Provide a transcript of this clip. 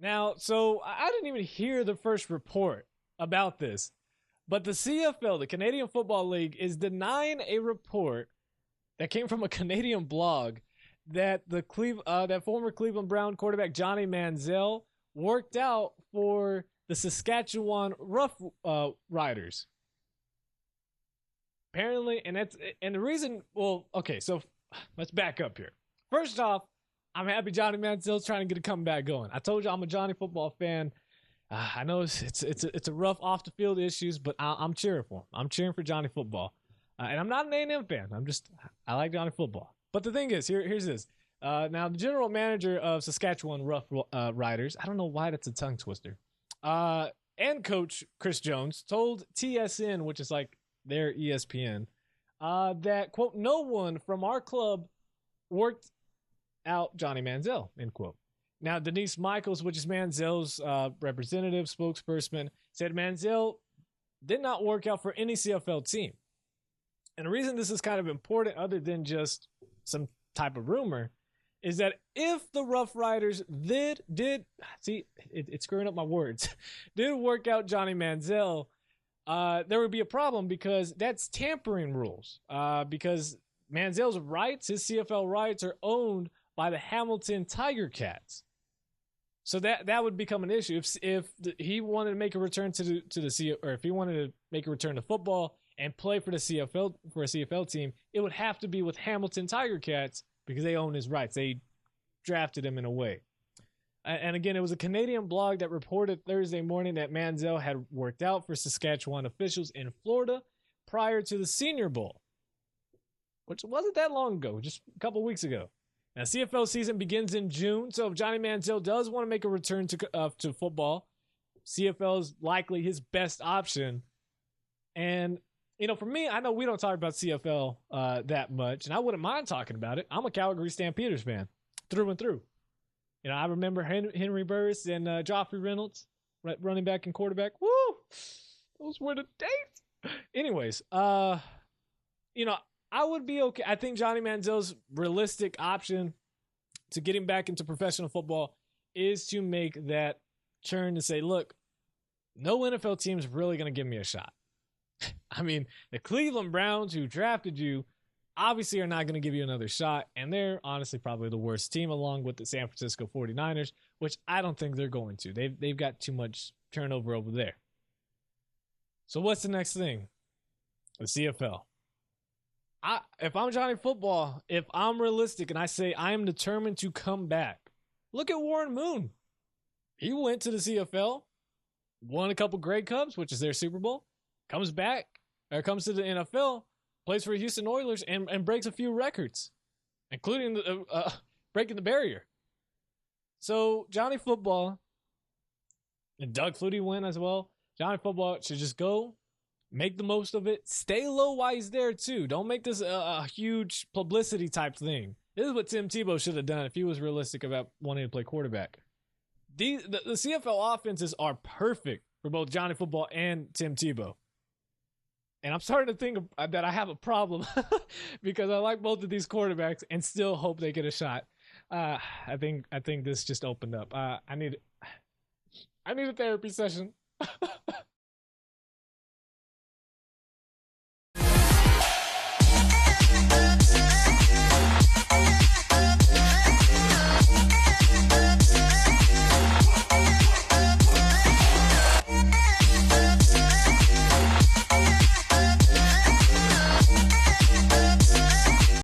Now, so I didn't even hear the first report about this, but the CFL, the Canadian Football League, is denying a report that came from a Canadian blog that that former Cleveland Brown quarterback Johnny Manziel worked out for the Saskatchewan Rough Riders. Apparently, and the reason. Well, okay, so let's back up here. First off, I'm happy Johnny Manziel's trying to get a comeback going. I told you I'm a Johnny football fan. I know it's a rough off the field issues, but I'm cheering for him. I'm cheering for Johnny football, and I'm not an A&M fan. I like Johnny football. But the thing is, here's this. Now the general manager of Saskatchewan Rough Riders, I don't know why that's a tongue twister, and coach Chris Jones told TSN, which is like their ESPN, that quote no one from our club worked out Johnny Manziel, end quote. Now, Denise Michaels, which is Manziel's representative, spokesperson, said Manziel did not work out for any CFL team. And the reason this is kind of important, other than just some type of rumor, is that if the Rough Riders it's screwing up my words, did work out Johnny Manziel, there would be a problem because that's tampering rules. Because Manziel's rights, his CFL rights, are owned by the Hamilton Tiger Cats. So that would become an issue if he wanted to make a return to the or if he wanted to make a return to football and play for the CFL for a CFL team, it would have to be with Hamilton Tiger Cats because they own his rights. They drafted him in a way. And again, it was a Canadian blog that reported Thursday morning that Manziel had worked out for Saskatchewan officials in Florida prior to the Senior Bowl, which wasn't that long ago, just a couple weeks ago. Now, CFL season begins in June, so if Johnny Manziel does want to make a return to football, CFL is likely his best option. And, for me, I know we don't talk about CFL that much, and I wouldn't mind talking about it. I'm a Calgary Stampeders fan, through and through. I remember Henry Burris and Joffrey Reynolds, running back and quarterback. Woo! Those were the days. Anyways, I would be okay. I think Johnny Manziel's realistic option to getting back into professional football is to make that turn to say, look, no NFL team is really going to give me a shot. I mean, the Cleveland Browns, who drafted you, obviously are not going to give you another shot, and they're honestly probably the worst team along with the San Francisco 49ers, which I don't think they're going to. They've got too much turnover over there. So what's the next thing? The CFL. If I'm Johnny Football, if I'm realistic and I say I am determined to come back, look at Warren Moon. He went to the CFL, won a couple Grey Cups, which is their Super Bowl, comes back, or comes to the NFL, plays for Houston Oilers, and breaks a few records, including breaking the barrier. So Johnny Football, and Doug Flutie went as well. Johnny Football should just go, make the most of it. Stay low while he's there, too. Don't make this a huge publicity type thing. This is what Tim Tebow should have done if he was realistic about wanting to play quarterback. The CFL offenses are perfect for both Johnny Football and Tim Tebow. And I'm starting to think that I have a problem because I like both of these quarterbacks and still hope they get a shot. I think this just opened up. I need a therapy session.